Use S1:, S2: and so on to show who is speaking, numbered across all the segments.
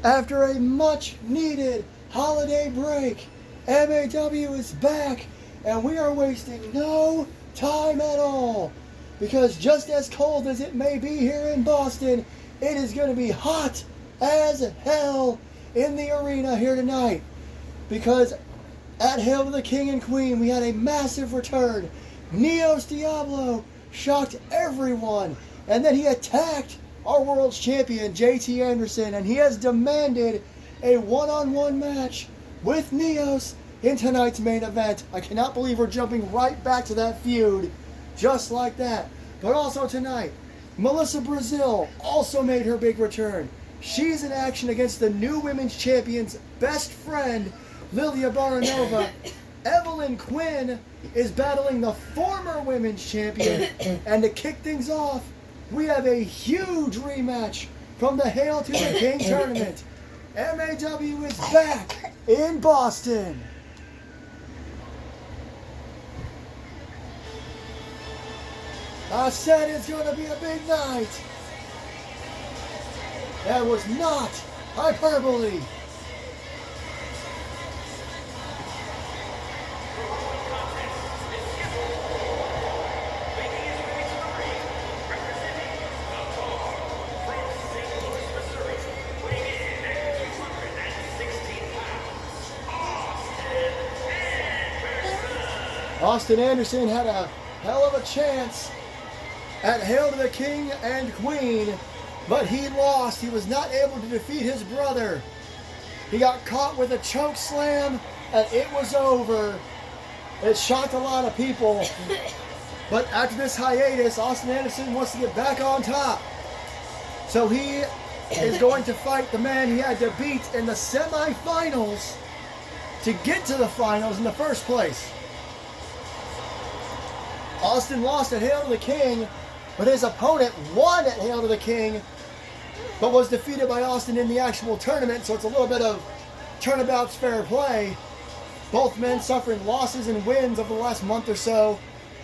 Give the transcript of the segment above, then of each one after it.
S1: After a much-needed holiday break, MAW is back, and we are wasting no time at all. Because just as cold as it may be here in Boston, it is going to be hot as hell in the arena here tonight. Because at Hail to the King and Queen, we had a massive return. Neos Diablo shocked everyone, and then he attacked our world's champion, JT Anderson, and he has demanded a one-on-one match with Neos in tonight's main event. I cannot believe we're jumping right back to that feud just like that. But also tonight, Melissa Brazil also made her big return. She's in action against the new women's champion's best friend, Lilia Baranova. Evelyn Quinn is battling the former women's champion. And to kick things off, we have a huge rematch from the Hail to the King tournament. MAW is back in Boston. I said it's going to be a big night. That was not hyperbole. Austin Anderson had a hell of a chance at Hail to the King and Queen, but he lost. He was not able to defeat his brother. He got caught with a choke slam, and it was over. It shocked a lot of people. But after this hiatus, Austin Anderson wants to get back on top. So he is going to fight the man he had to beat in the semifinals to get to the finals in the first place. Austin lost at Hail to the King, but his opponent won at Hail to the King, but was defeated by Austin in the actual tournament, so it's a little bit of turnabout's fair play. Both men suffering losses and wins over the last month or so,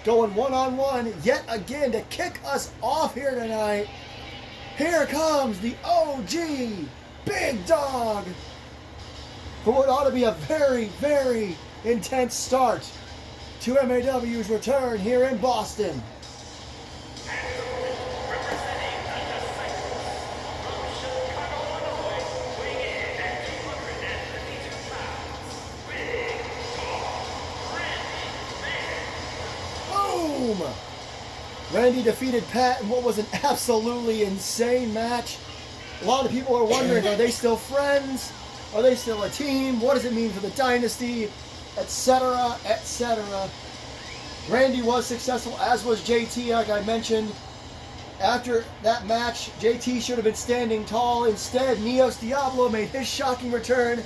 S1: going one-on-one yet again to kick us off here tonight. Here comes the OG Big Dog for what ought to be a very, very intense start to MAW's return here in Boston. Boom! Randy defeated Pat in what was an absolutely insane match. A lot of people are wondering, are they still friends? Are they still a team? What does it mean for the dynasty? Etc., etc. Randy was successful, as was JT, like I mentioned. After that match, JT should have been standing tall. Instead, Neos Diablo made his shocking return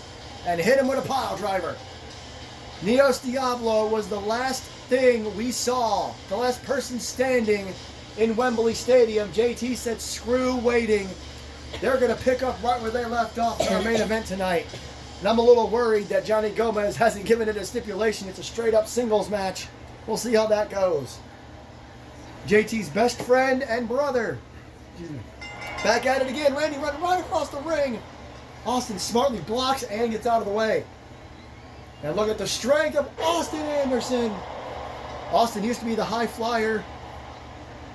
S1: and hit him with a pile driver. Neos Diablo was the last thing we saw, the last person standing in Wembley Stadium. JT said, screw waiting. They're going to pick up right where they left off in our main event tonight. And I'm a little worried that Johnny Gomez hasn't given it a stipulation. It's a straight-up singles match. We'll see how that goes. JT's best friend and brother. Back at it again. Randy running right across the ring. Austin smartly blocks and gets out of the way. And look at the strength of Austin Anderson. Austin used to be the high flyer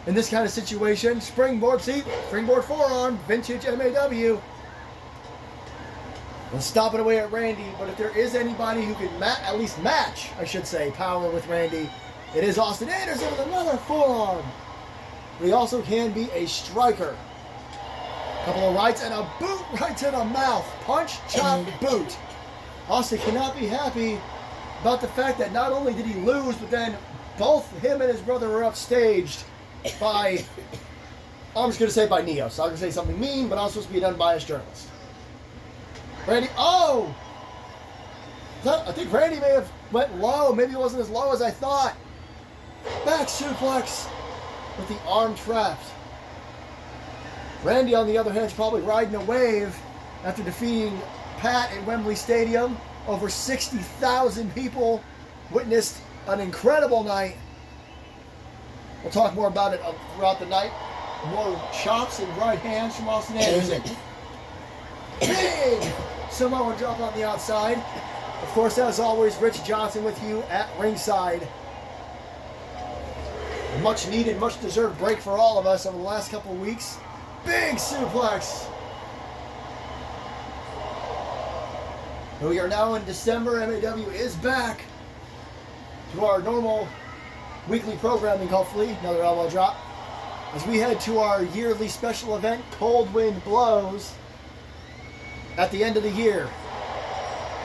S1: in this kind of situation. Springboard seat, springboard forearm, vintage MAW. And stomping away at Randy, but if there is anybody who can at least match, I should say, power with Randy, it is Austin Anderson with another forearm. But he also can be a striker. Couple of rights and a boot right to the mouth. Punch, chop, boot. Austin cannot be happy about the fact that not only did he lose, but then both him and his brother were upstaged by, I'm just going to say by Neos. I'm going to say something mean, but I'm supposed to be an unbiased journalist. Randy, oh! I think Randy may have went low. Maybe it wasn't as low as I thought. Back suplex with the arm trapped. Randy, on the other hand, is probably riding a wave after defeating Pat at Wembley Stadium. Over 60,000 people witnessed an incredible night. We'll talk more about it throughout the night. More chops and right hands from Austin Anderson. Big Samoan drop on the outside. Of course, as always, Rich Johnson with you at ringside. A much needed, much deserved break for all of us over the last couple of weeks. Big suplex. We are now in December. MAW is back to our normal weekly programming, hopefully. Another elbow drop. As we head to our yearly special event, Cold Wind Blows, at the end of the year.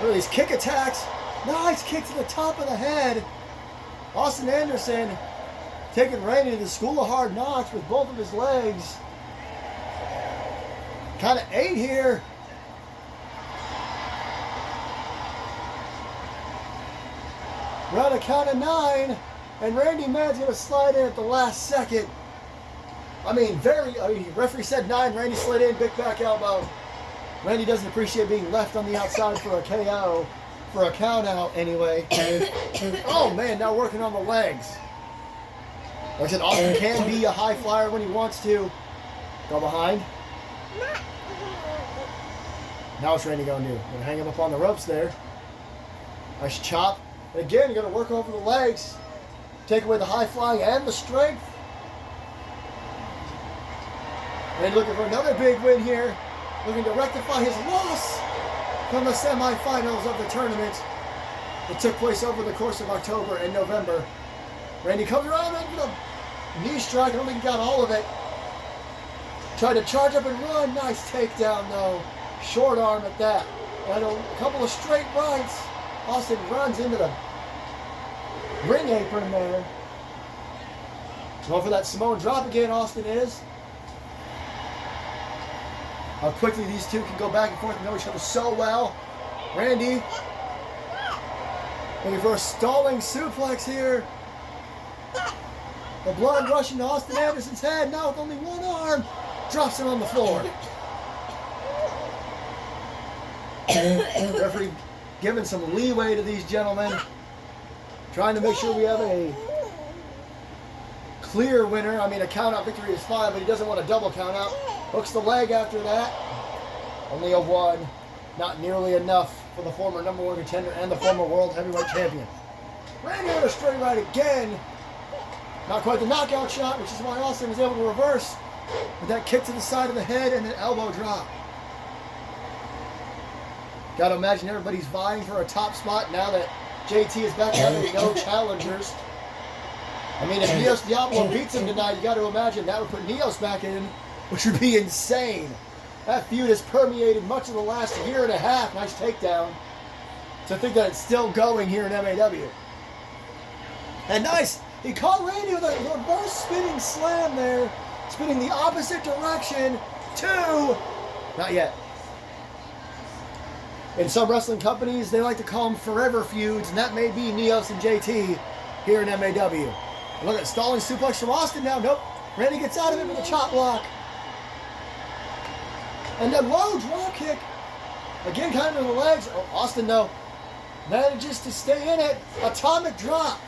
S1: Look at these kick attacks. Nice kick to the top of the head. Austin Anderson taking Randy to the School of Hard Knocks with both of his legs. Kind of 8 here. We're on a count of 9, and Randy Man's going to slide in at the last second. Referee said 9, Randy slid in, big back elbow. Randy doesn't appreciate being left on the outside for a KO, for a count out anyway. Oh man, now working on the legs. Like I said, Austin can be a high flyer when he wants to. Go behind. Now what's Randy going to do? Going to hang him up on the ropes there. Nice chop. And again, you're going to work over the legs. Take away the high flying and the strength. And looking for another big win here. Looking to rectify his loss from the semifinals of the tournament that took place over the course of October and November. Randy comes around with a knee strike. I don't think he got all of it. Tried to charge up and run. Nice takedown, though. Short arm at that. And a couple of straight rights. Austin runs into the ring apron there. Going for that Samoan drop again, Austin is. How quickly these two can go back and forth and know each other so well. Randy looking for a stalling suplex here. The blood rushing to Austin Anderson's head. Now with only one arm. Drops him on the floor. Referee giving some leeway to these gentlemen. Trying to make sure we have a clear winner. A count-out victory is fine, but he doesn't want a double count-out. Hooks the leg after that. Only a 1. Not nearly enough for the former number 1 contender and the former world heavyweight champion. Randy with a straight right again. Not quite the knockout shot, which is why Austin was able to reverse with that kick to the side of the head and an elbow drop. Got to imagine everybody's vying for a top spot now that JT is back having no challengers. If Neos Diablo beats him tonight, you got to imagine that would put Neos back in, which would be insane. That feud has permeated much of the last year and a half. Nice takedown. To think that it's still going here in MAW. And nice, he caught Randy with a reverse spinning slam there. Spinning the opposite direction. 2. Not yet. In some wrestling companies, they like to call them forever feuds, and that may be Neos and JT here in MAW. Look at stalling suplex from Austin now. Nope. Randy gets out of it with a chop block. And a low drop kick. Again, kind of in the legs. Oh, Austin, though, manages to stay in it. Atomic drop.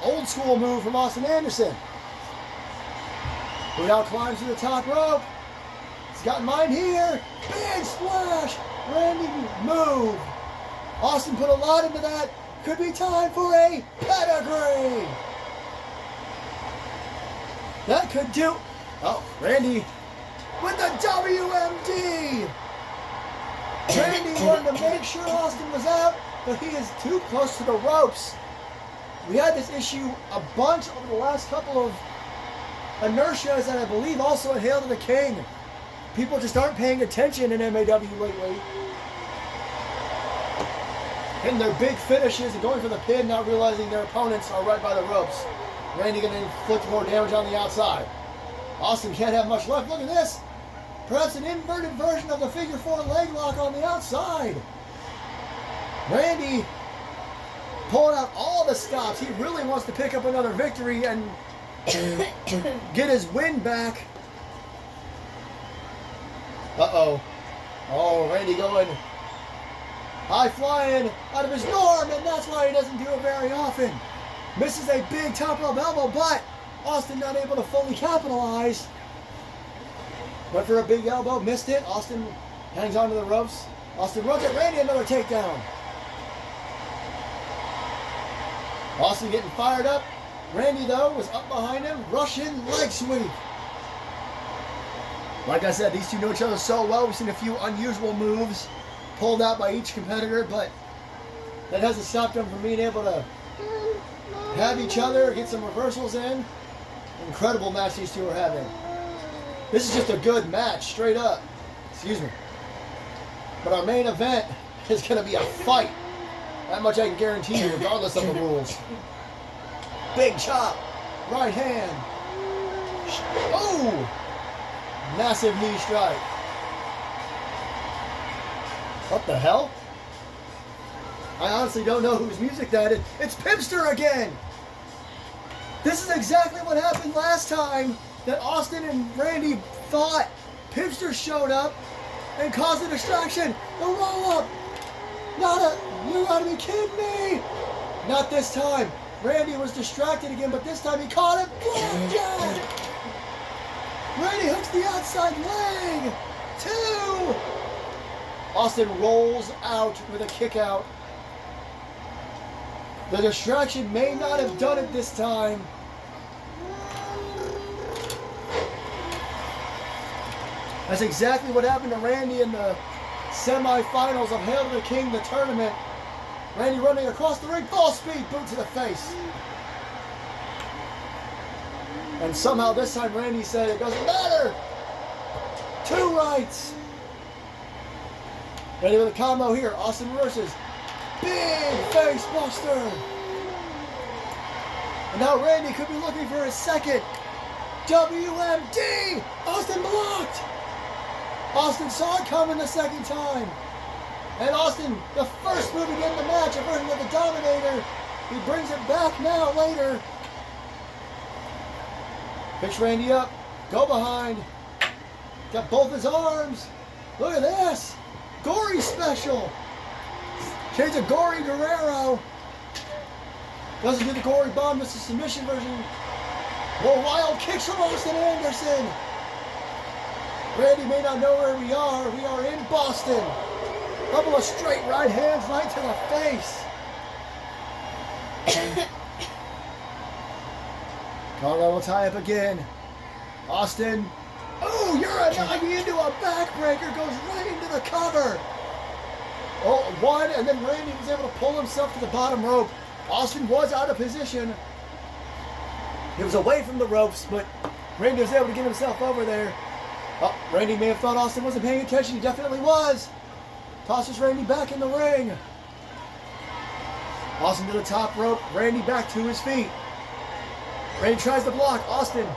S1: Old school move from Austin Anderson. Who now climbs to the top rope. He's got mine here. Big splash. Randy moved. Austin put a lot into that. Could be time for a pedigree. That could do. Oh, Randy with the WMD. Randy wanted to make sure Austin was out, but he is too close to the ropes. We had this issue a bunch over the last couple of inertias, and I believe also at Hail to the King. People just aren't paying attention in MAW lately. Hitting their big finishes and going for the pin, not realizing their opponents are right by the ropes. Randy going to inflict more damage on the outside. Austin can't have much left. Look at this. Perhaps an inverted version of the figure 4 leg lock on the outside. Randy pulling out all the stops. He really wants to pick up another victory and get his win back. Uh-oh. Oh, Randy going high flying out of his norm, and that's why he doesn't do it very often. Misses a big top rope elbow, but Austin not able to fully capitalize. Went for a big elbow, missed it. Austin hangs onto the ropes. Austin runs at Randy, another takedown. Austin getting fired up. Randy, though, was up behind him. Russian leg sweep. Like I said, these two know each other so well. We've seen a few unusual moves pulled out by each competitor, but that hasn't stopped them from being able to have each other, get some reversals in. Incredible match these two are having. This is just a good match, straight up. Excuse me. But our main event is going to be a fight. That much I can guarantee you, regardless of the rules. Big chop. Right hand. Oh! Massive knee strike. What the hell? I honestly don't know whose music that is. It's Pipster again! This is exactly what happened last time that Austin and Randy fought. Pipster showed up and caused a distraction. The roll-up! You gotta be kidding me! Not this time. Randy was distracted again, but this time he caught it. Blackjack! Randy hooks the outside leg. 2! Austin rolls out with a kick out. The distraction may not have done it this time. That's exactly what happened to Randy in the semifinals of Hail to the King, the tournament. Randy running across the ring, full speed, boot to the face. And somehow this time Randy said, it doesn't matter. 2 rights. Ready with a combo here. Austin reverses. Big face buster. And now Randy could be looking for his second WMD. Austin blocked. Austin saw it coming the second time. And Austin, the first move again in the match, a version of the Dominator. He brings it back now later. Picks Randy up. Go behind. Got both his arms. Look at this. Gory special. Change a Gory Guerrero. Doesn't do the Gory Bomb. This is submission version. More wild kicks from Austin Anderson. Randy may not know where we are. We are in Boston. Couple of straight right hands right to the face. Conrad will tie up again. Austin. Oh, you're a 90 into a backbreaker. Goes right into the cover. Oh, 1, and then Randy was able to pull himself to the bottom rope. Austin was out of position. He was away from the ropes, but Randy was able to get himself over there. Oh, Randy may have thought Austin wasn't paying attention. He definitely was. Tosses Randy back in the ring. Austin to the top rope. Randy back to his feet. Randy tries to block. Austin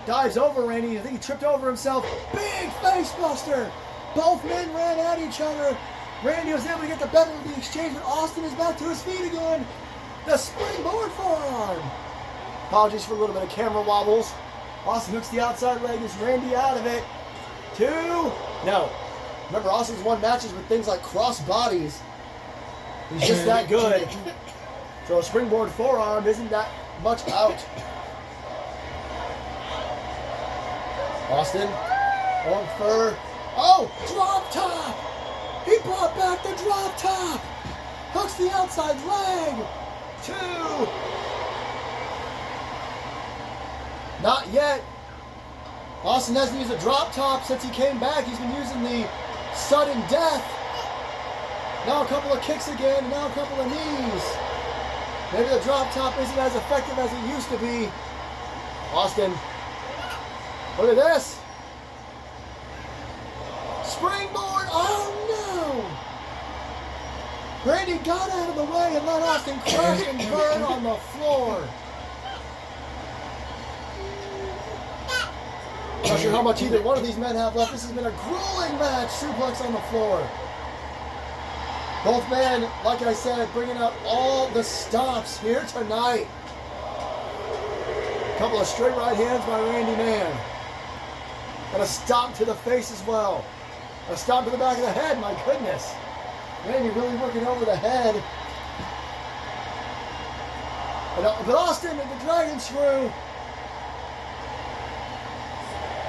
S1: dives over Randy. I think he tripped over himself. Big face buster. Both men ran at each other. Randy was able to get the better of the exchange, but Austin is back to his feet again. The springboard forearm. Apologies for a little bit of camera wobbles. Austin hooks the outside leg. Is Randy out of it? 2. No. Remember, Austin's won matches with things like cross bodies. He's just that good. So a springboard forearm isn't that much out. Austin going for, oh, drop top. He brought back the drop top. Hooks the outside leg. 2. Not yet. Austin hasn't used a drop top since he came back. He's been using the sudden death. Now a couple of kicks again, and now a couple of knees. Maybe the drop top isn't as effective as it used to be. Austin, look at this. Springboard, oh no! Randy got out of the way and let Austin crash and burn on the floor. Not sure how much either one of these men have left. This has been a grueling match. Suplex on the floor. Both men, like I said, bringing out all the stops here tonight. A couple of straight right hands by Randy Man. And a stomp to the face as well. A stomp to the back of the head, my goodness. Randy really working over the head. But Austin with the dragon screw.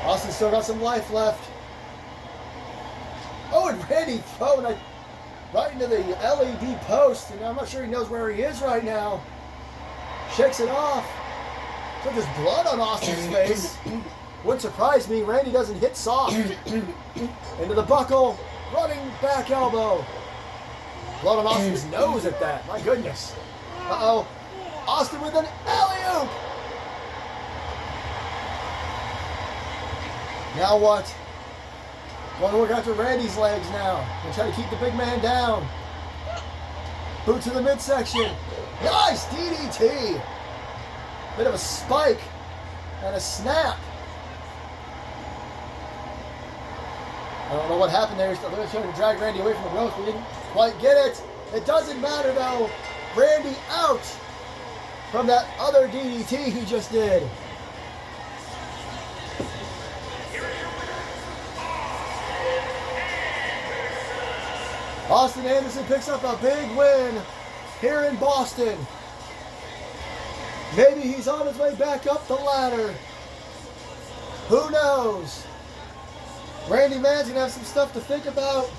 S1: Austin still got some life left. Oh, and Randy Randy throwing it right into the LED post, and I'm not sure he knows where he is right now. Shakes it off. So there's blood on Austin's face. Wouldn't surprise me. Randy doesn't hit soft. Into the buckle. Running back elbow. Blood on Austin's nose at that. My goodness. Uh-oh. Austin with an alley-oop. Now what? Going to work after Randy's legs now. And try to keep the big man down. Boot to the midsection. Nice DDT. Bit of a spike and a snap. I don't know what happened there. They're trying to drag Randy away from the ropes. We didn't quite get it. It doesn't matter though. Randy out from that other DDT he just did. Austin Anderson picks up a big win here in Boston. Maybe he's on his way back up the ladder. Who knows? Randy Man's gonna have some stuff to think about.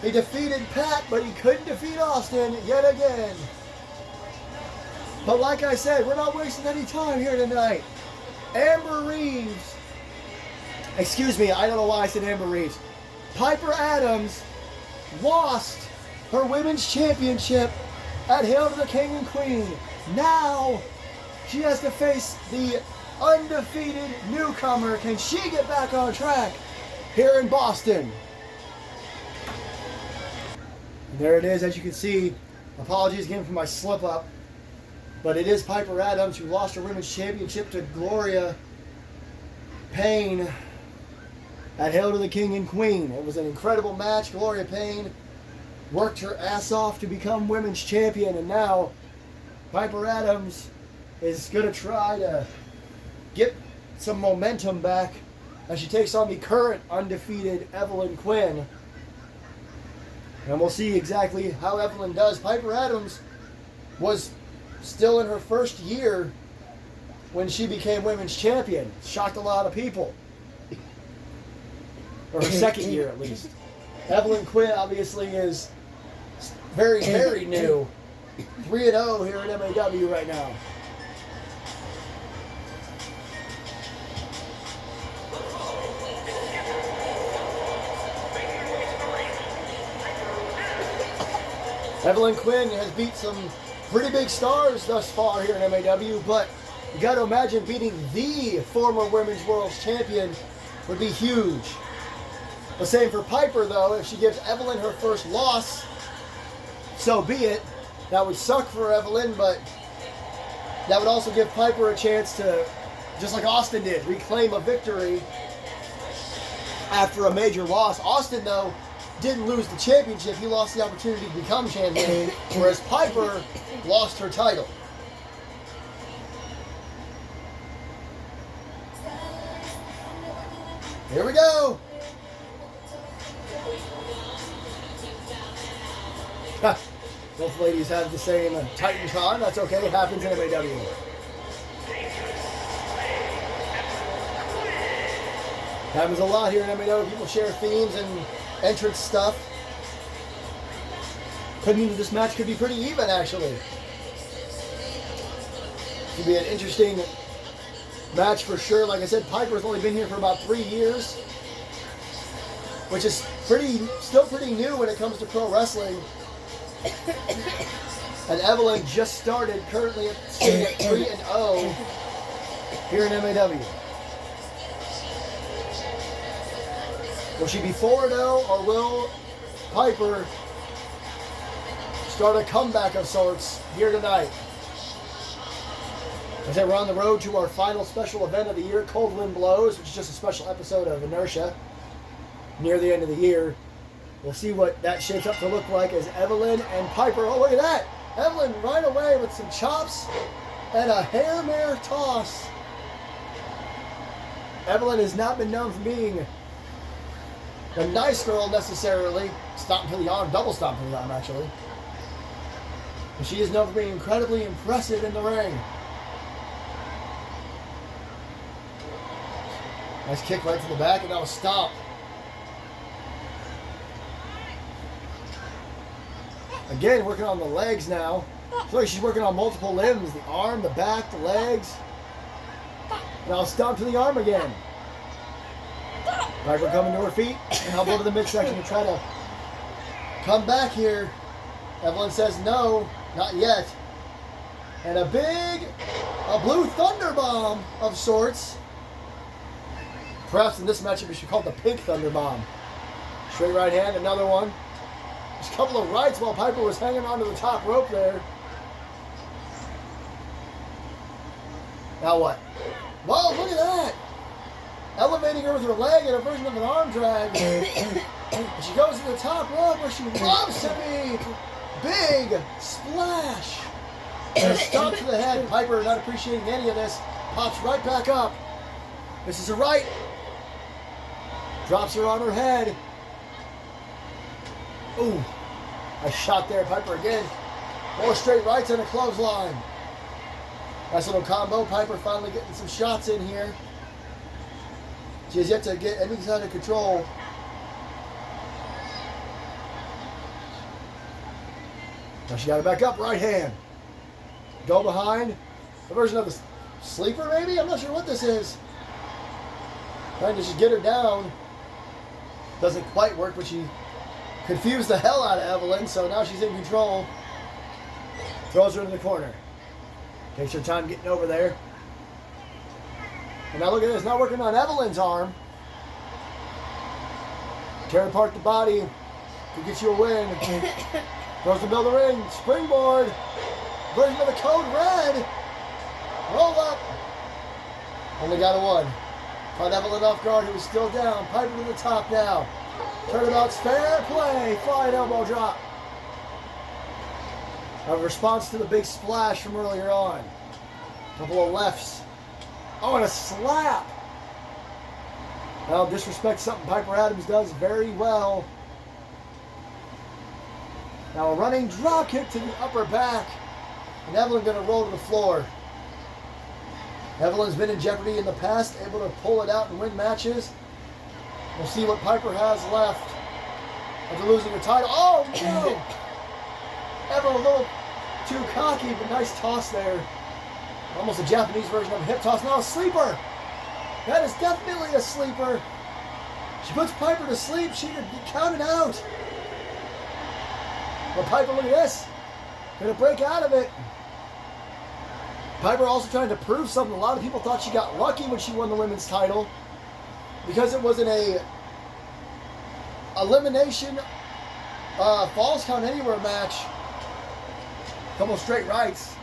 S1: He defeated Pat, but he couldn't defeat Austin yet again. But like I said, we're not wasting any time here tonight. Amber Reeves. Excuse me, I don't know why I said Amber Reeves. Piper Adams lost her women's championship at Hail to the King and Queen. Now she has to face the undefeated newcomer. Can she get back on track here in Boston? And there it is, as you can see. Apologies again for my slip up. But it is Piper Adams who lost her women's championship to Gloria Payne at Hail to the King and Queen. It was an incredible match. Gloria Payne worked her ass off to become women's champion, and now Piper Adams is going to try to get some momentum back as she takes on the current undefeated Evelyn Quinn. And we'll see exactly how Evelyn does. Piper Adams was still in her first year when she became women's champion. Shocked a lot of people. Or her second year, at least. Evelyn Quinn, obviously, is very, very new. 3-0 here at MAW right now. Evelyn Quinn has beat some pretty big stars thus far here in MAW, but you got to imagine beating the former Women's World Champion would be huge. The same for Piper, though. If she gives Evelyn her first loss, so be it. That would suck for Evelyn, but that would also give Piper a chance to, just like Austin did, reclaim a victory after a major loss. Austin, though, didn't lose the championship. He lost the opportunity to become champion, whereas Piper lost her title. Here we go. Both ladies have the same Titantron. That's okay. It happens in MAW. Happens a lot here in MAW. People share themes and entrance stuff. Could mean that this match could be pretty even, actually. Could be an interesting match for sure. Like I said, Piper's only been here for about 3 years, which is still pretty new when it comes to pro wrestling. And Evelyn just started, currently at 3-0 here in MAW. Will she be 4-0, or will Piper start a comeback of sorts here tonight? As we're on the road to our final special event of the year, Cold Wind Blows, which is just a special episode of Inertia near the end of the year. We'll see what that shapes up to look like as Evelyn and Piper. Oh, look at that! Evelyn right away with some chops and a hair mare toss. Evelyn has not been known for being a nice girl necessarily. Stomp to the arm, double stomp to the arm actually. But she is known for being incredibly impressive in the ring. Nice kick right to the back and now a stomp. Again, working on the legs now. Looks like she's working on multiple limbs. The arm, the back, the legs. Now stomp to the arm again. Piper coming to her feet and elbow to the midsection to try to come back here. Evelyn says no, not yet. And a blue thunder bomb of sorts. Perhaps in this matchup we should call it the pink thunder bomb. Straight right hand, another one. Just a couple of rights while Piper was hanging onto the top rope there. Now what? Whoa, look at that! Elevating her with her leg in a version of an arm drag. And she goes to the top rope where she loves to be. Big splash. And a stomp to the head. Piper, not appreciating any of this, pops right back up. This is a right. Drops her on her head. Ooh. A shot there. Piper again. More straight rights and a clothesline. Nice little combo. Piper finally getting some shots in here. She has yet to get any kind of control. Now she got it back up. Right hand. Go behind. A version of the sleeper, maybe? I'm not sure what this is. Trying to just get her down. Doesn't quite work, but she confused the hell out of Evelyn, so now she's in control. Throws her into the corner. Takes her time getting over there. And now look at this, now working on Evelyn's arm. Tear apart the body. Could get you a win. Throws the middle of the ring. Springboard. Version of the code red. Roll up. Only got a one. Caught Evelyn off guard, who was still down. Piper to the top now. Turnabout's fair play. Flying elbow drop. A response to the big splash from earlier on. Couple of lefts. Oh, and a slap. Well, disrespect something Piper Adams does very well. Now a running drop kick to the upper back. And Evelyn going to roll to the floor. Evelyn's been in jeopardy in the past, able to pull it out and win matches. We'll see what Piper has left after losing her title. Oh, no! Evelyn a little too cocky, but nice toss there. Almost a Japanese version of a hip toss. Now a sleeper. That is definitely a sleeper. She puts Piper to sleep. She could be counted out. But Piper, look at this. Gonna break out of it. Piper also trying to prove something. A lot of people thought she got lucky when she won the women's title because it wasn't a elimination falls count anywhere match. Couple of straight rights.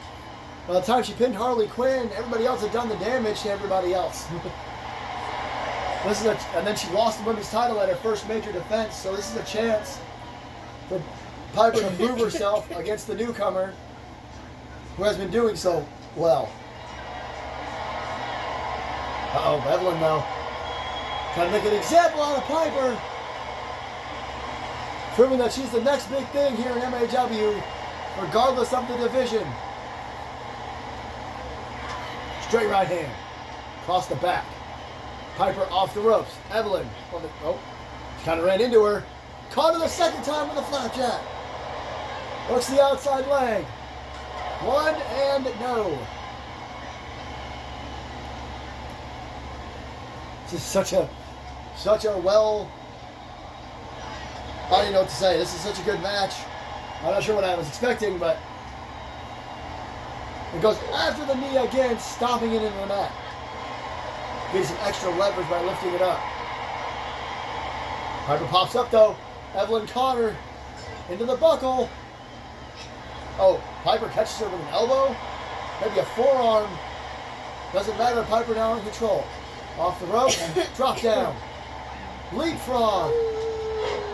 S1: By the time she pinned Harley Quinn, everybody else had done the damage to everybody else. And then she lost the women's title at her first major defense, so this is a chance for Piper to prove herself against the newcomer who has been doing so well. Uh-oh, Evelyn now. Trying to make an example out of Piper. Proving that she's the next big thing here in MAW, regardless of the division. Straight right hand. Across the back. Piper off the ropes. Evelyn. Oh, she kind of ran into her. Caught her the second time with a flapjack. Works the outside leg. One and no. This is such a well, I don't even know what to say. This is such a good match. I'm not sure what I was expecting, but it goes after the knee again, stomping it into the mat. Getting some extra leverage by lifting it up. Piper pops up though. Evelyn caught her into the buckle. Oh, Piper catches her with an elbow. Maybe a forearm. Doesn't matter. Piper now in control. Off the rope. Drop down. Leapfrog.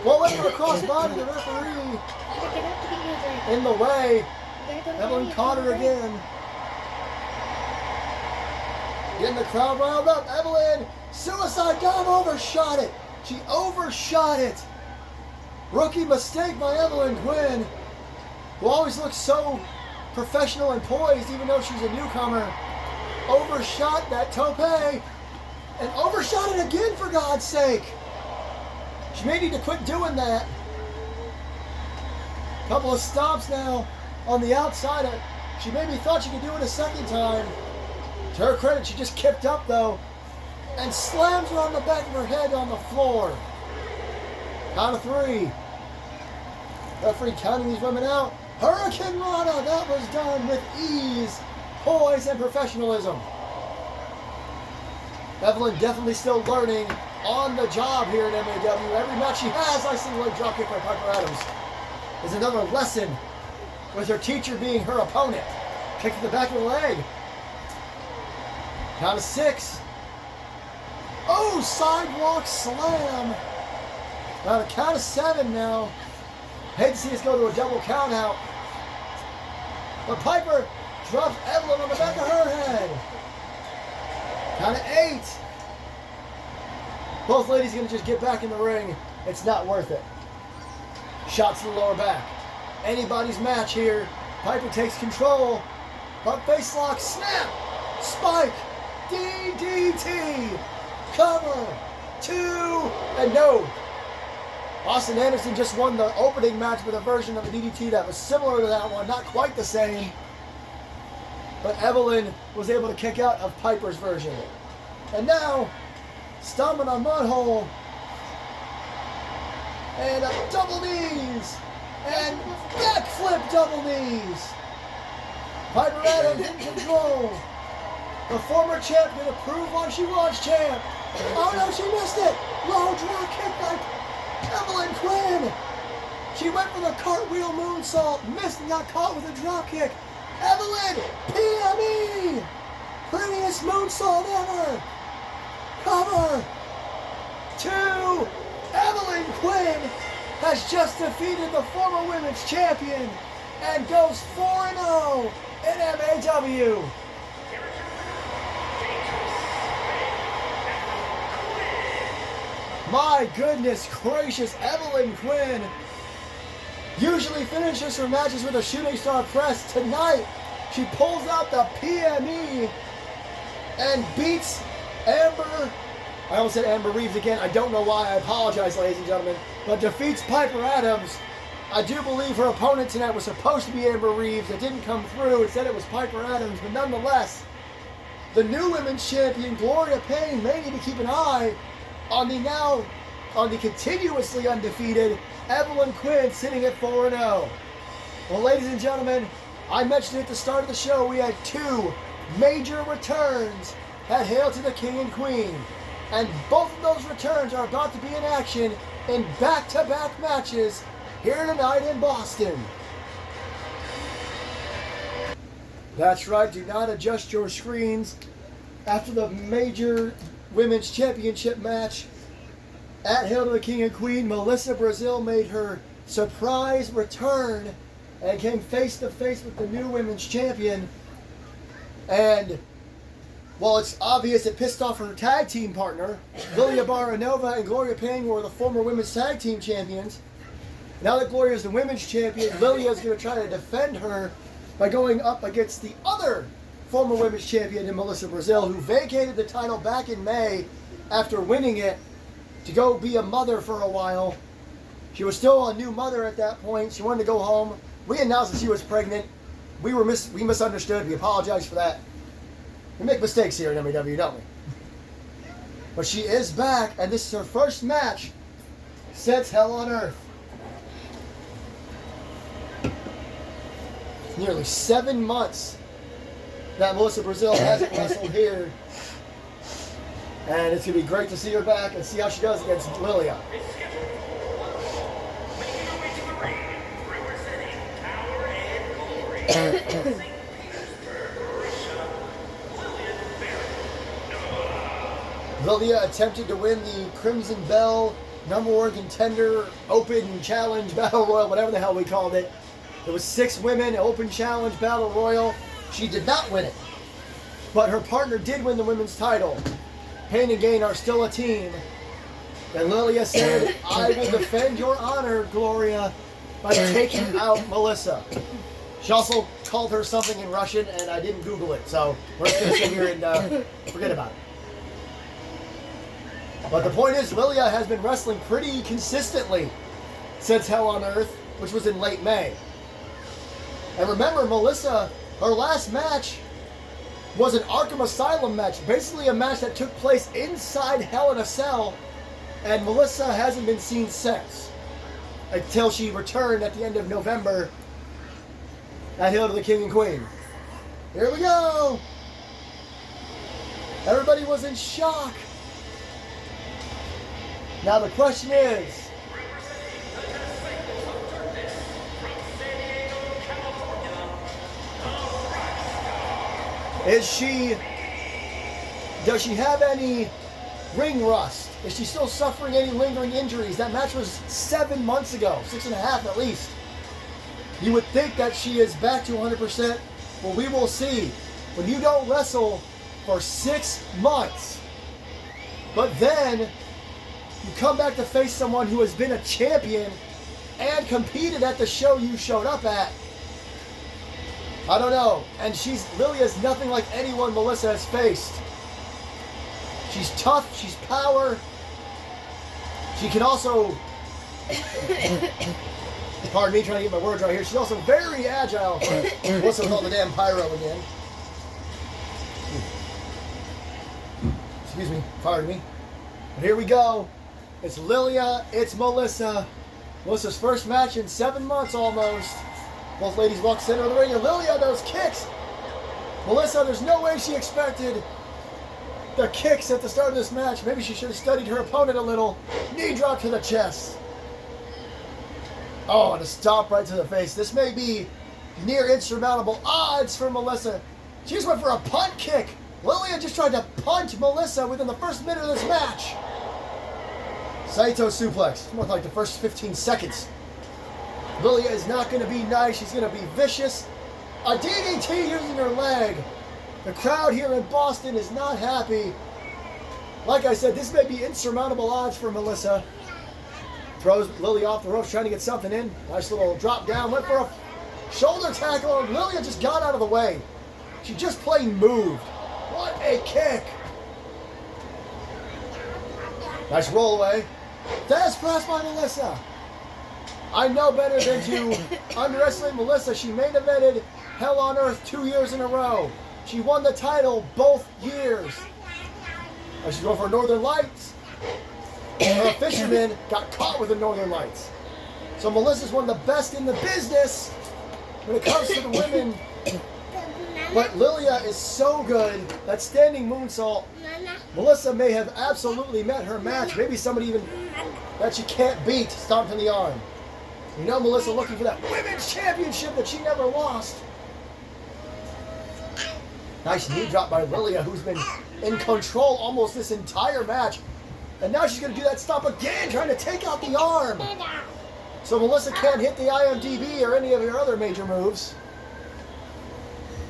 S1: Well, went for a crossbody. The referee in the way. Evelyn caught her again. Getting the crowd riled up. Evelyn, suicide dive, overshot it. She overshot it. Rookie mistake by Evelyn Quinn, who always looks so professional and poised, even though she's a newcomer. Overshot that tope, and overshot it again, for God's sake. She may need to quit doing that. Couple of stomps now on the outside. She maybe thought she could do it a second time. To her credit, she just kicked up though and slams her on the back of her head on the floor. Count of 3. Referee counting these women out. Hurricane Rana, that was done with ease, poise, and professionalism. Evelyn definitely still learning on the job here at MAW. Every match she has, I see leg dropkick by Piper Adams. Is another lesson with her teacher being her opponent. Kick to the back of the leg. Count of 6. Oh, sidewalk slam. Now the count of 7 now. Hate to see us go to a double count out. But Piper drops Evelyn on the back of her head. Count of 8. Both ladies are going to just get back in the ring. It's not worth it. Shots to the lower back. Anybody's match here. Piper takes control. Front face lock, snap, spike, DDT, cover, 2, and no. Austin Anderson just won the opening match with a version of a DDT that was similar to that one, not quite the same. But Evelyn was able to kick out of Piper's version. And now, stomping on Mudhole. And a double knees. And backflip double knees. Piper Adams in control. The former champ going to prove why she was champ. Oh no, she missed it. Low drop kick by Evelyn Quinn. She went for the cartwheel moonsault, missed and got caught with a drop kick. Evelyn, PME. Prettiest moonsault ever. Cover. 2. Evelyn Quinn has just defeated the former women's champion and goes 4-0 in MAW. My goodness gracious, Evelyn Quinn usually finishes her matches with a shooting star press. Tonight, she pulls out the PME and beats Amber. I almost said Amber Reeves again. I don't know why. I apologize, ladies and gentlemen. But defeats Piper Adams. I do believe her opponent tonight was supposed to be Amber Reeves. It didn't come through. It said it was Piper Adams. But nonetheless, the new women's champion, Gloria Payne, may need to keep an eye on the continuously undefeated Evelyn Quinn, sitting at 4-0. Well, ladies and gentlemen, I mentioned at the start of the show we had 2 major returns at Hail to the King and Queen. And both of those returns are about to be in action in back-to-back matches here tonight in Boston. That's right, do not adjust your screens. After the major women's championship match at Hail to the King and Queen, Melissa Brazil made her surprise return and came face to face with the new women's champion. And while it's obvious it pissed off her tag team partner, Lilia Baranova and Gloria Payne were the former women's tag team champions. Now that Gloria is the women's champion, Lilia is going to try to defend her by going up against the other former women's champion in Melissa Brazil, who vacated the title back in May after winning it to go be a mother for a while. She was still a new mother at that point. She wanted to go home. We announced that she was pregnant. We misunderstood. We apologize for that. We make mistakes here in MAW, don't we? But she is back, and this is her first match since Hell on Earth. It's nearly 7 months that Melissa Brazil hasn't wrestled here. And it's going to be great to see her back and see how she does against Lilia. Lilia attempted to win the Crimson Bell #1 contender open challenge battle royal, whatever the hell we called it. There was 6 women open challenge battle royal. She did not win it, but her partner did win the women's title. Payne and Gain are still a team. And Lilia said, I will defend your honor, Gloria, by taking out Melissa. She also called her something in Russian, and I didn't Google it, so we're just going to sit here and forget about it. But the point is, Lilia has been wrestling pretty consistently since Hell on Earth. which was in late May. And remember, Melissa, her last match was an Arkham Asylum match, basically a match that took place inside Hell in a Cell, and Melissa hasn't been seen since, until she returned at the end of November at Hail to the King and Queen. Here we go! Everybody was in shock. Now the question is, does she have any ring rust? Is she still suffering any lingering injuries? That match was 7 months ago, 6.5 at least. You would think that she is back to 100%. Well, we will see. When you don't wrestle for 6 months, but then you come back to face someone who has been a champion and competed at the show you showed up at, I don't know. And Lilia's nothing like anyone Melissa has faced. She's tough, she's power. She can also, pardon me trying to get my words right here, she's also very agile. Melissa with all the damn pyro again. Excuse me, pardon me. But here we go. It's Lilia, it's Melissa. Melissa's first match in 7 months almost. Both ladies walk center of the ring, and Lilia, those kicks. Melissa, there's no way she expected the kicks at the start of this match. Maybe she should have studied her opponent a little. Knee drop to the chest. Oh, and a stomp right to the face. This may be near insurmountable odds for Melissa. She just went for a punt kick. Lilia just tried to punt Melissa within the first minute of this match. Saito suplex. More like the first 15 seconds. Lilia is not going to be nice. She's going to be vicious. A DDT using her leg. The crowd here in Boston is not happy. Like I said, this may be insurmountable odds for Melissa. Throws Lilia off the ropes, trying to get something in. Nice little drop down. Went for a shoulder tackle, and Lilia just got out of the way. She just plain moved. What a kick. Nice roll away. That's press by Melissa. I know better than to underestimate Melissa. She main evented Hell on Earth 2 years in a row. She won the title both years. She's going for Northern Lights. Her fisherman got caught with the Northern Lights. So Melissa's one of the best in the business when it comes to the women. But Lilia is so good. That standing moonsault, Melissa may have absolutely met her match. Maybe somebody even that she can't beat stomped in the arm. You know Melissa looking for that women's championship that she never lost. Nice knee drop by Lilia, who's been in control almost this entire match. And now she's going to do that stomp again, trying to take out the arm. So Melissa can't hit the IMDb or any of her other major moves.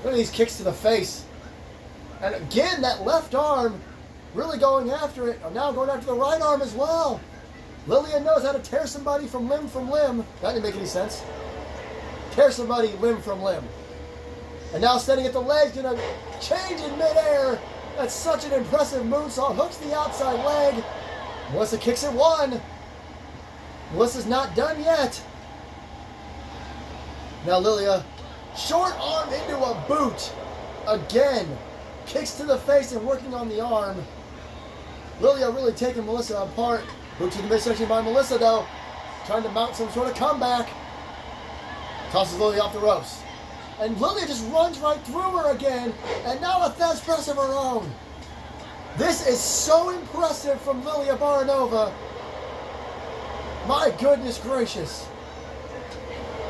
S1: Look at these kicks to the face. And again, that left arm really going after it. Now going after the right arm as well. Lilia knows how to tear somebody from limb. That didn't make any sense. Tear somebody limb from limb. And now standing at the legs, gonna change in midair. That's such an impressive moonsault. Hooks the outside leg. Melissa kicks it one. Melissa's not done yet. Now Lilia, short arm into a boot. Again, kicks to the face and working on the arm. Lilia really taking Melissa apart. Boot to the midsection by Melissa though. Trying to mount some sort of comeback. Tosses Lilia off the ropes. And Lilia just runs right through her again. And now a Thesz press of her own. This is so impressive from Lilia Baranova. My goodness gracious.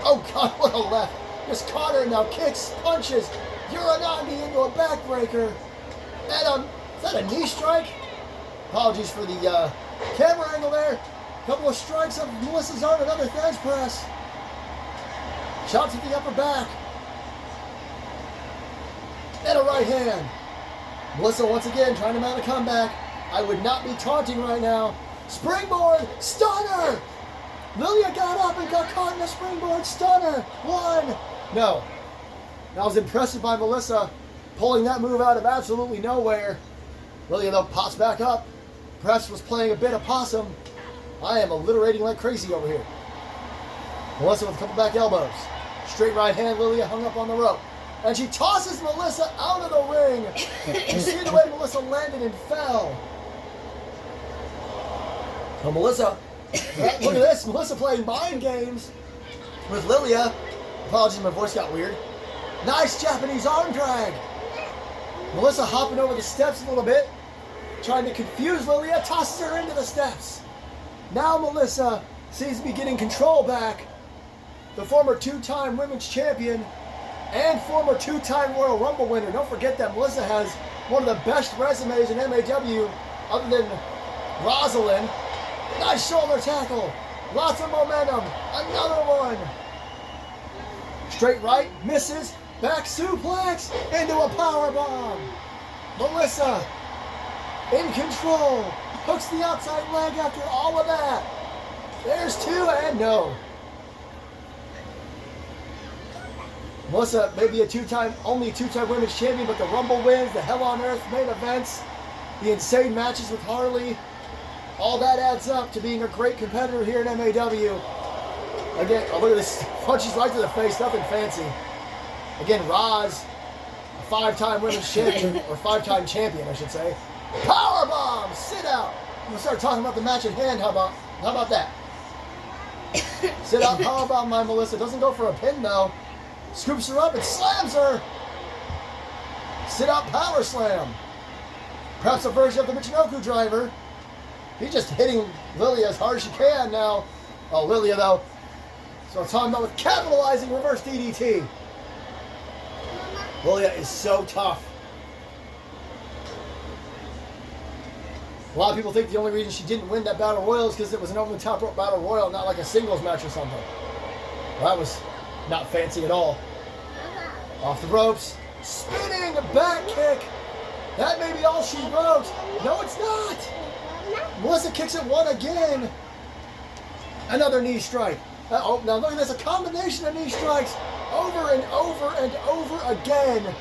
S1: Oh God, what a left. Just caught her now. Kicks, punches. Uranagi into a backbreaker. And is that a knee strike? Apologies for the camera angle there. Couple of strikes of Melissa's arm. Another Thesz press. Shots at the upper back. And a right hand. Melissa once again trying to mount a comeback. I would not be taunting right now. Springboard stunner. Lilia got up and got caught in a springboard stunner. One. No. That was impressive by Melissa, pulling that move out of absolutely nowhere. Lilia though pops back up. Press was playing a bit of possum. I am alliterating like crazy over here. Melissa with a couple back elbows. Straight right hand, Lilia hung up on the rope. And she tosses Melissa out of the ring. You see the way Melissa landed and fell. So Melissa, look at this. Melissa playing mind games with Lilia. Apologies, my voice got weird. Nice Japanese arm drag. Melissa hopping over the steps a little bit, trying to confuse Lilia, tosses her into the steps. Now Melissa seems to be getting control back. The former two-time women's champion and former two-time Royal Rumble winner. Don't forget that Melissa has one of the best resumes in MAW other than Rosalind. Nice shoulder tackle. Lots of momentum. Another one. Straight right, misses. Back suplex into a power bomb. Melissa in control. Hooks the outside leg after all of that. There's two and no. Melissa may be only a two-time women's champion, but the Rumble wins, the Hell on Earth main events, the insane matches with Harley, all that adds up to being a great competitor here in MAW. Again, oh, look at this. Punches right to the face, nothing fancy. Again, Roz, a five-time women's champion, or five-time champion, I should say. Powerbomb, sit out. We'll start talking about the match at hand. How about that? Sit out, powerbomb by Melissa. Doesn't go for a pin, though. Scoops her up and slams her. Sit out power slam. Perhaps a version of the Michinoku driver. He's just hitting Lilia as hard as she can now. Oh, Lilia, though. So I'm talking about with capitalizing reverse DDT. Lilia is so tough. A lot of people think the only reason she didn't win that Battle Royal is because it was an over the top rope Battle Royal, not like a singles match or something. Well, that was not fancy at all. Off the ropes. Spinning back kick. That may be all she wrote. No, it's not. Melissa kicks it one again. Another knee strike. Oh, now look at this. A combination of knee strikes over and over and over again.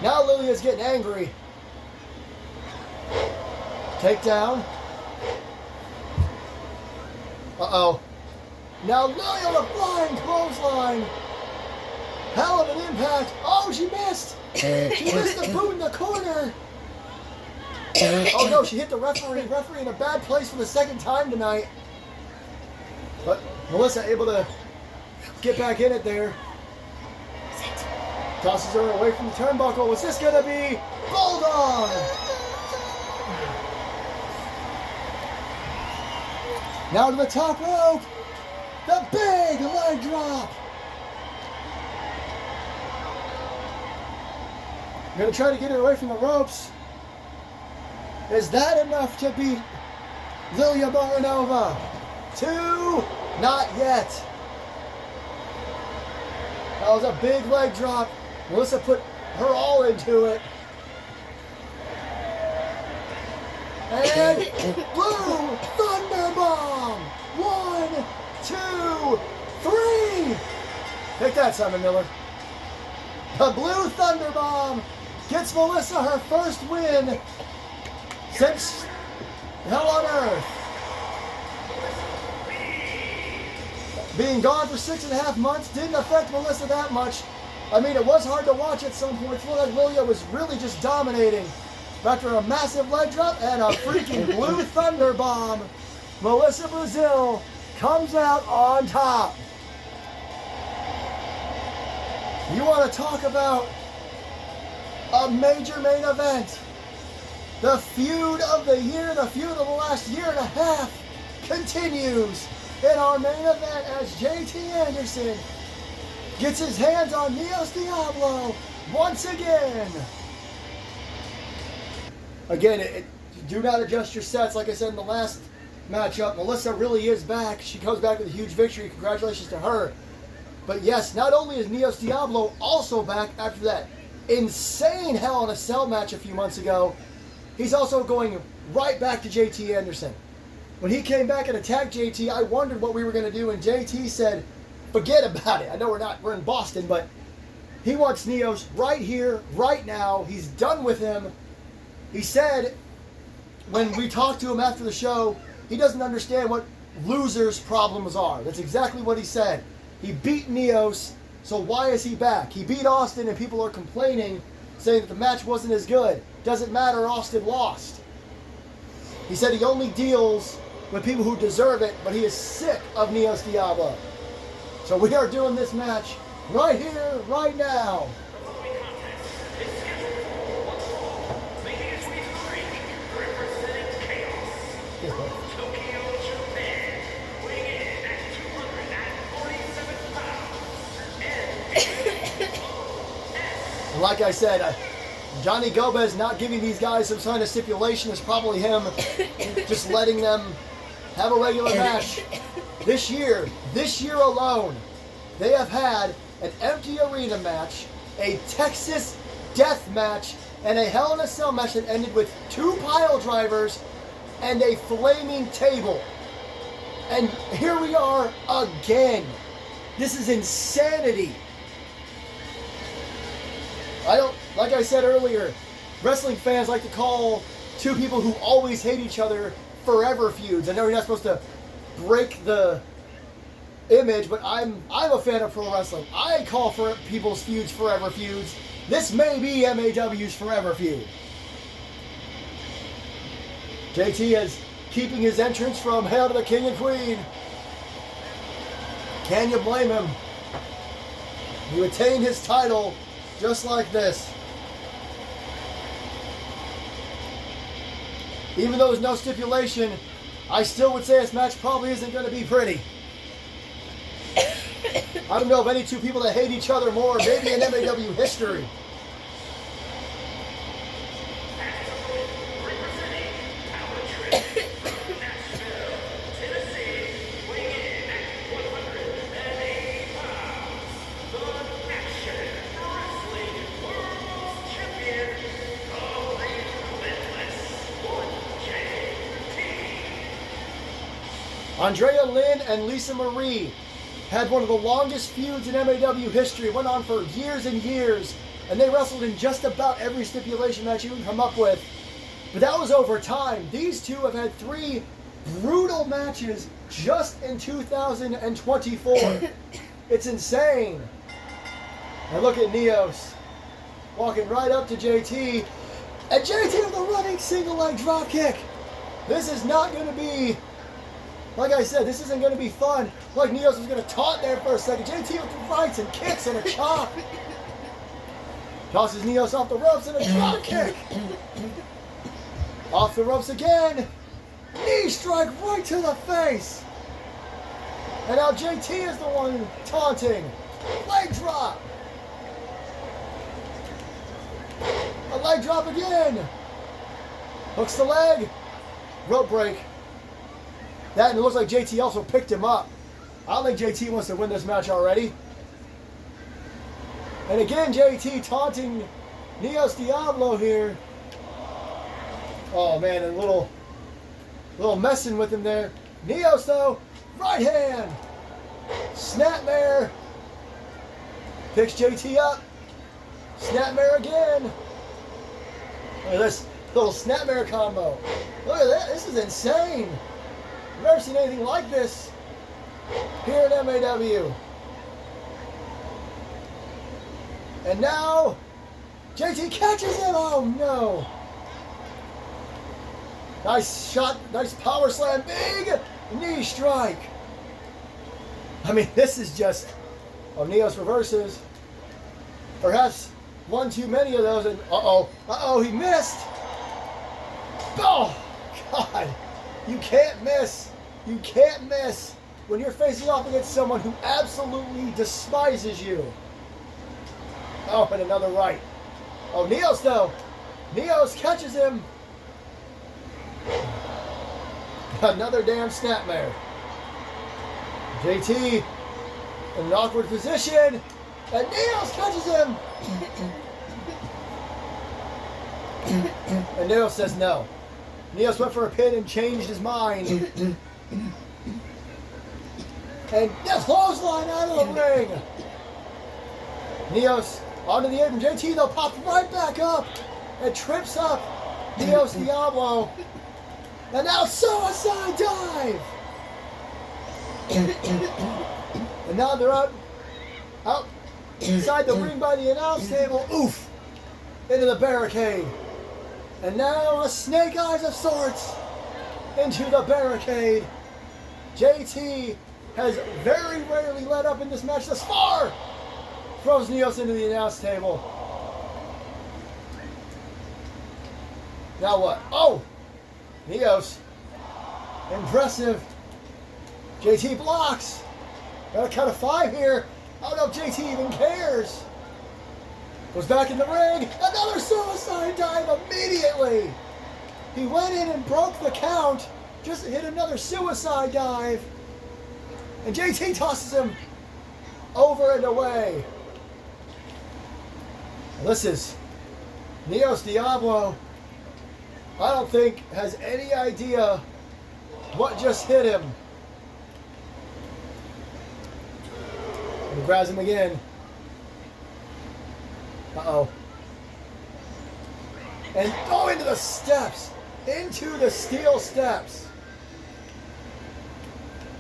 S1: Now Lilia's getting angry. Takedown. Uh-oh. Now Lilia with a flying clothesline. Hell of an impact. Oh, she missed. She missed the boot in the corner. Oh no, she hit the referee. Referee in a bad place for the second time tonight. But Melissa able to get back in it there. Tosses her away from the turnbuckle. Was this going to be Bulldog? Now to the top rope. The big leg drop. I'm going to try to get her away from the ropes. Is that enough to beat Lilia Baranova? 2, not yet. That was a big leg drop. Melissa put her all into it. And Blue Thunder Bomb. 1, 2, 3. Take that, Simon Miller. The Blue Thunder Bomb gets Melissa her first win since Hell on Earth. Being gone for 6.5 months didn't affect Melissa that much. I mean, it was hard to watch at some points. It looked like Lilia was really just dominating. After a massive leg drop and a freaking Blue Thunder Bomb, Melissa Brazil comes out on top. You want to talk about a major main event? The feud of the year, the feud of the last year and a half continues in our main event as JT Anderson gets his hands on Neos Diablo once again. Again, do not adjust your sets. Like I said in the last matchup, Melissa really is back. She comes back with a huge victory. Congratulations to her. But yes, not only is Neos Diablo also back after that insane Hell in a Cell match a few months ago, he's also going right back to JT Anderson. When he came back and attacked JT, I wondered what we were going to do, and JT said, forget about it. I know we're in Boston, but he wants Neos right here, right now. He's done with him. He said, when we talked to him after the show, he doesn't understand what losers' problems are. That's exactly what he said. He beat Neos, so why is he back? He beat Austin and people are complaining, saying that the match wasn't as good. Doesn't matter, Austin lost. He said he only deals with people who deserve it, but he is sick of Neos Diablo. So we are doing this match right here, right now. Like I said, Johnny Gomez not giving these guys some kind of stipulation is probably him just letting them have a regular match. This year alone, they have had an empty arena match, a Texas death match, and a Hell in a Cell match that ended with 2 pile drivers and a flaming table. And here we are again. This is insanity. Like I said earlier, wrestling fans like to call 2 people who always hate each other forever feuds. I know you're not supposed to break the image, but I'm a fan of pro wrestling. I call for people's feuds forever feuds. This may be MAW's forever feud. JT is keeping his entrance from Hail to the King and Queen. Can you blame him? He attained his title just like this. Even though there's no stipulation, I still would say this match probably isn't going to be pretty. I don't know of any 2 people that hate each other more, maybe in MAW history. Andrea Lynn and Lisa Marie had one of the longest feuds in MAW history. It went on for years and years, and they wrestled in just about every stipulation match you can come up with. But that was over time. These 2 have had 3 brutal matches just in 2024. It's insane. And look at Neos walking right up to JT, and JT with a running single leg drop kick. This is not going to be, like I said, this isn't going to be fun. Like Neos was going to taunt there for a second. JT with the rights and kicks and a chop. Tosses Neos off the ropes and a drop kick. Off the ropes again. Knee strike right to the face. And now JT is the one taunting. Leg drop. A leg drop again. Hooks the leg. Rope break. That, and it looks like JT also picked him up. I don't think JT wants to win this match already. And again, JT taunting Neos Diablo here. Oh man, a little messing with him there. Neos though, right hand. Snapmare. Picks JT up. Snapmare again. Look at this little snapmare combo. Look at that, this is insane. I've never seen anything like this here at MAW. And now, JT catches him. Oh no. Nice shot, nice power slam, big knee strike. I mean, this is just, Neos reverses. Perhaps one too many of those, and he missed. Oh, God. You can't miss. You can't miss when you're facing off against someone who absolutely despises you. Oh, and another right. Oh, Neos though. Neos catches him. Another damn snapmare. JT in an awkward position. And Neos catches him. And Neos says no. Neos went for a pin and changed his mind. And the clothesline out of the ring. Neos onto the apron. JT though popped right back up and trips up Neos Diablo. And now suicide dive. And now they're out inside the ring by the announce table. Oof! Into the barricade. And now a snake eyes of sorts into the barricade. JT has very rarely led up in this match thus far. Throws Neos into the announce table. Now what? Oh! Neos. Impressive. JT blocks. Got a count of 5 here. I don't know if JT even cares. Goes back in the ring. Another suicide dive immediately. He went in and broke the count. Just hit another suicide dive. And JT tosses him over and away. And this is Neos Diablo. I don't think has any idea what just hit him. And he grabs him again. Uh-oh. And into the steps. Into the steel steps.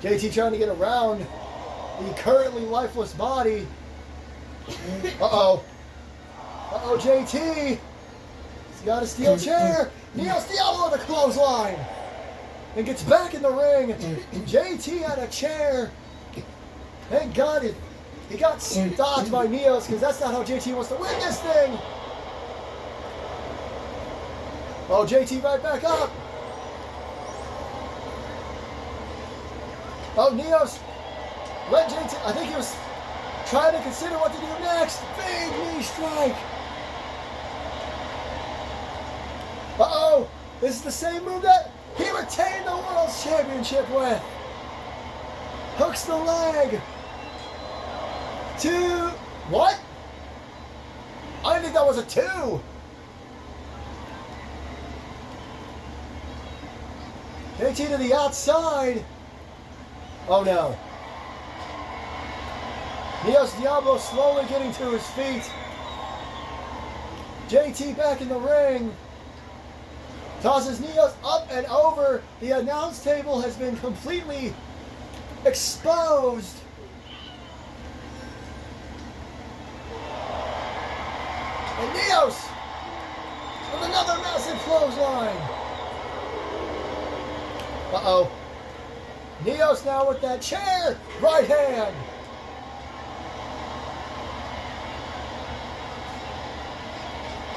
S1: JT trying to get around the currently lifeless body. Uh-oh. Uh-oh, JT. He's got a steel chair. Neos Diablo with a clothesline. And gets back in the ring. JT had a chair. Thank God he got stopped by Neos, because that's not how JT wants to win this thing. Oh, JT right back up. Oh, Neos let JT, I think he was trying to consider what to do next. Big knee strike. Uh-oh, this is the same move that he retained the World Championship with. Hooks the leg. 2. What? I didn't think that was a 2. JT to the outside. Oh no. Neos Diablo slowly getting to his feet. JT back in the ring. Tosses Neos up and over. The announce table has been completely exposed. And Neos with another massive clothesline. Uh-oh. Neos now with that chair. Right hand.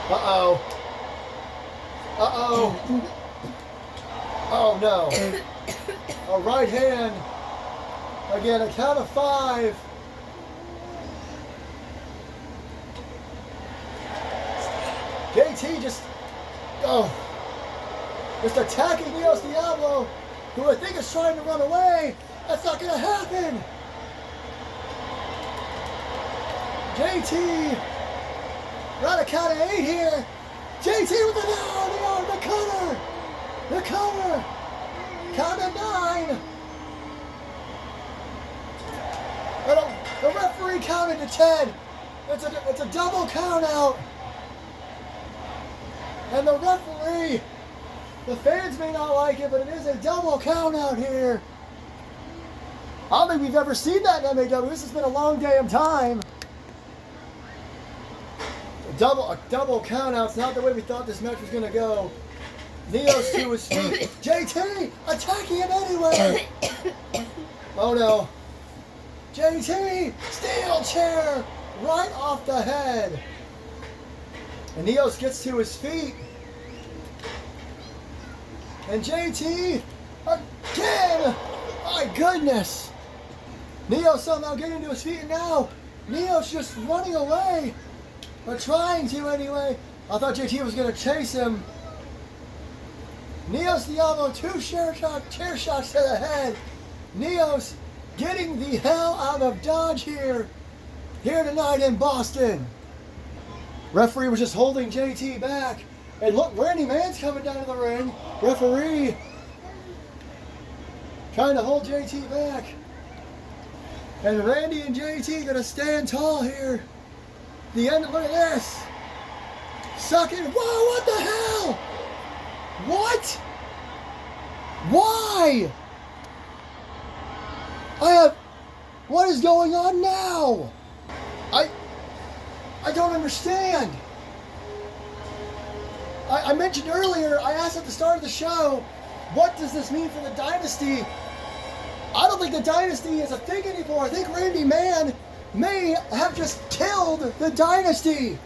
S1: Uh-oh. Uh-oh. Oh, no. A right hand. Again, a count of 5. JT just attacking Neos Diablo, who I think is trying to run away. That's not going to happen. JT, we're on a count of 8 here. JT with the cutter. The cover. Count of 9. The referee counted to 10. It's a double count out. And the referee, the fans may not like it, but it is a double count out here. I don't think we've ever seen that in MAW. This has been a long day of time. A double count out's not the way we thought this match was going to go. Neos to his feet. JT attacking him anyway. Oh no. JT, steel chair right off the head. And Neos gets to his feet. And JT, again! My goodness! Neos somehow getting to his feet, and now Neos just running away. Or trying to anyway. I thought JT was going to chase him. Neos Diablo, 2 chair shots to the head. Neos getting the hell out of Dodge here tonight in Boston. Referee was just holding JT back. And look, Randy Mann's coming down to the ring. Referee trying to hold JT back. And Randy and JT gonna stand tall here. The end, look at this. Sucking. Whoa, what the hell? What? Why? What is going on now? I don't understand. I mentioned earlier, I asked at the start of the show, what does this mean for the dynasty? I don't think the dynasty is a thing anymore. I think Randy Man may have just killed the dynasty.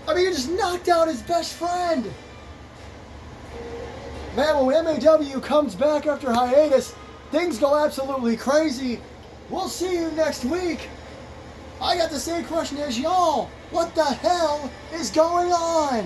S1: I mean, he just knocked out his best friend. Man, when MAW comes back after hiatus, things go absolutely crazy. We'll see you next week. I got the same question as y'all. What the hell is going on?